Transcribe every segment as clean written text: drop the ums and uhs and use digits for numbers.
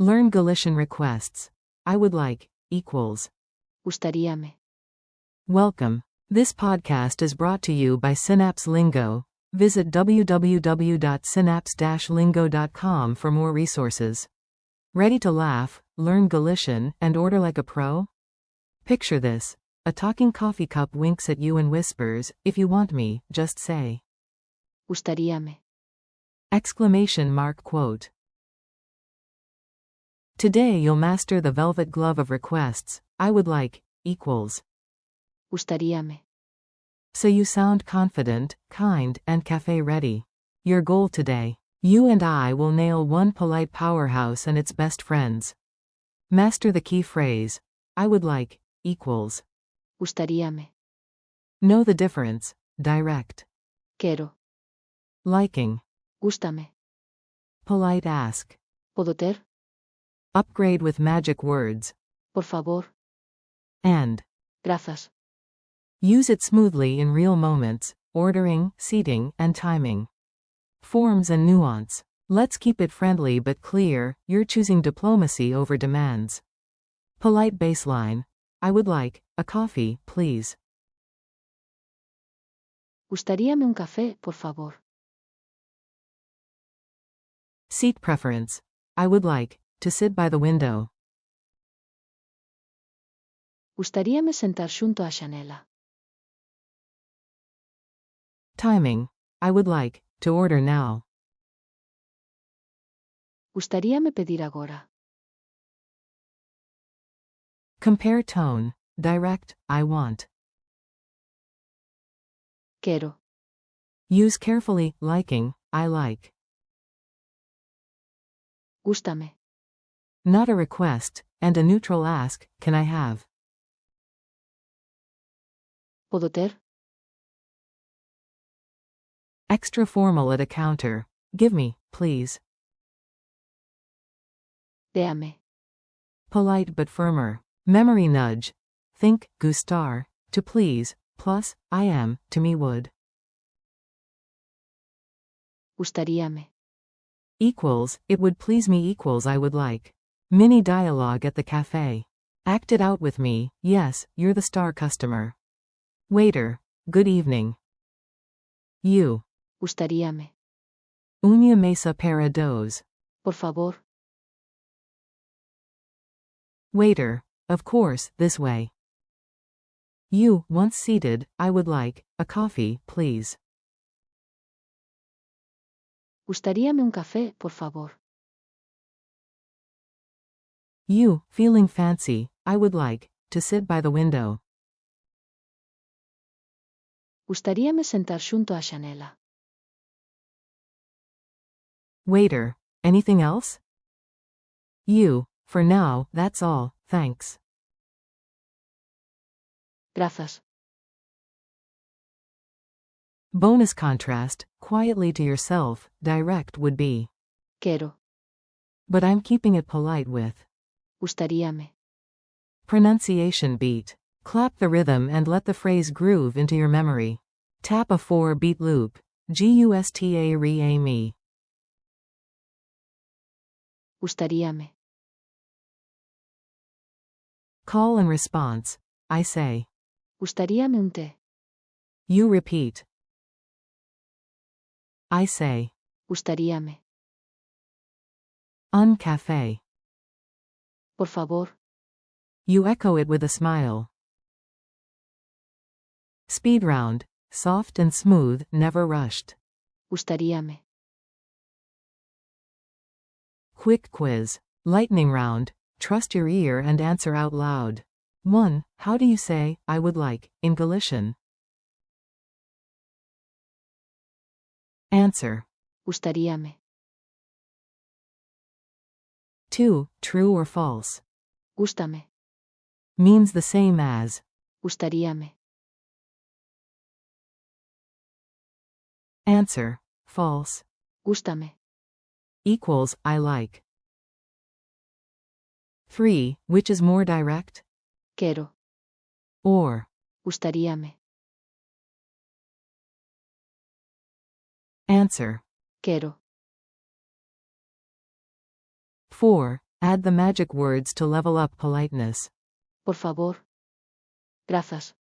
Learn Galician requests. I would like, equals. Gustaríame. Welcome. This podcast is brought to you by Synapse Lingo. Visit www.synapse-lingo.com for more resources. Ready to laugh, learn Galician, and order like a pro? Picture this. A talking coffee cup winks at you and whispers, "If you want me, just say." Gustaríame. Exclamation mark quote. Today you'll master the velvet glove of requests. I would like, equals. Gustaríame. So you sound confident, kind, and cafe ready. Your goal today. You and I will nail one polite powerhouse and its best friends. Master the key phrase. I would like, equals. Gustaríame. Know the difference. Direct. Quiero. Liking. Gústame. Polite ask. ¿Puedo ter? Upgrade with magic words. Por favor. And. Gracias. Use it smoothly in real moments, ordering, seating, and timing. Forms and nuance. Let's keep it friendly but clear, you're choosing diplomacy over demands. Polite baseline. I would like, a coffee, please. Gustaríame un café, por favor. Seat preference. I would like, to sit by the window. Gustaríame sentar xunto á xanela. Timing. I would like, to order now. Gustaríame pedir agora. Compare tone. Direct, I want. Quiero. Use carefully, liking, I like. Gústame. Not a request, and a neutral ask, can I have? ¿Puedo ter? Extra formal at a counter. Give me, please. Déame. Polite but firmer. Memory nudge. Think, gustar, to please, plus, I am, to me would. Gustaríame. Equals, it would please me equals I would like. Mini dialogue at the cafe. Act it out with me, yes, you're the star customer. Waiter, good evening. You. Gustaríame. Una mesa para dos. Por favor. Waiter, of course, this way. You, once seated, I would like, a coffee, please. Gustaríame un café, por favor. You, feeling fancy, I would like, to sit by the window. Gustaríame sentar xunto á xanela. Waiter, anything else? You, for now, that's all, thanks. Gracias. Bonus contrast, quietly to yourself, direct would be. Quiero. But I'm keeping it polite with. Gustaríame. Pronunciation beat. Clap the rhythm and let the phrase groove into your memory. Tap a 4-beat loop. Gustaríame. Gustaríame. Call and response. I say. Gustaríame un té. You repeat. I say. Gustaríame. Un café. Por favor. You echo it with a smile. Speed round. Soft and smooth, never rushed. Gustaríame. Quick quiz. Lightning round. Trust your ear and answer out loud. 1. How do you say, I would like, in Galician? Answer. Gustaríame. 2. True or false? Gústame. Means the same as. Gustaríame. Answer. False. Gústame. Equals, I like. 3. Which is more direct? Quiero. Or. Gustaríame. Answer. Quiero. 4. Add the magic words to level up politeness. Por favor. Gracias.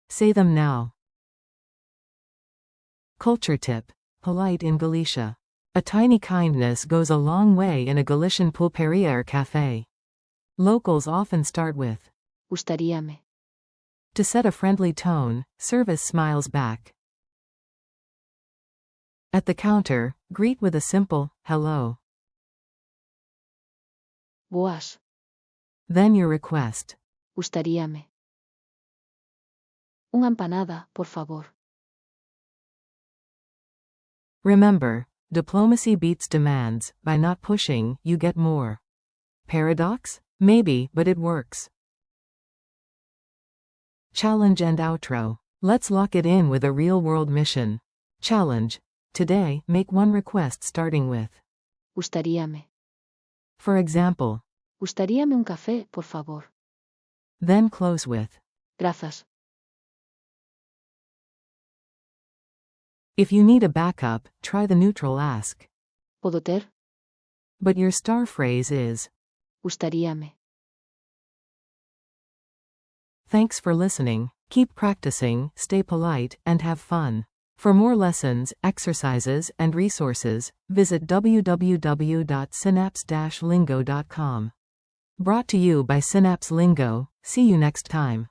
Say them now. Culture tip. Polite in Galicia. A tiny kindness goes a long way in a Galician pulperia or cafe. Locals often start with Gustaríame. to set a friendly tone. Service smiles back. At the counter, greet with a simple hello. Boas. Then your request. Gustaríame. Una empanada, por favor. Remember, diplomacy beats demands. By not pushing, you get more. Paradox? Maybe, but it works. Challenge and outro. Let's lock it in with a real-world mission. Challenge. Today, make one request starting with Gustaríame. for example. Gustaríame un café, por favor. Then close with Gracias. if you need a backup, try the neutral ask. ¿Puedo ter? But your star phrase is Gustaríame. Thanks for listening. Keep practicing, stay polite, and have fun. For more lessons, exercises, and resources, visit www.synapse-lingo.com. Brought to you by Synapse Lingo. See you next time.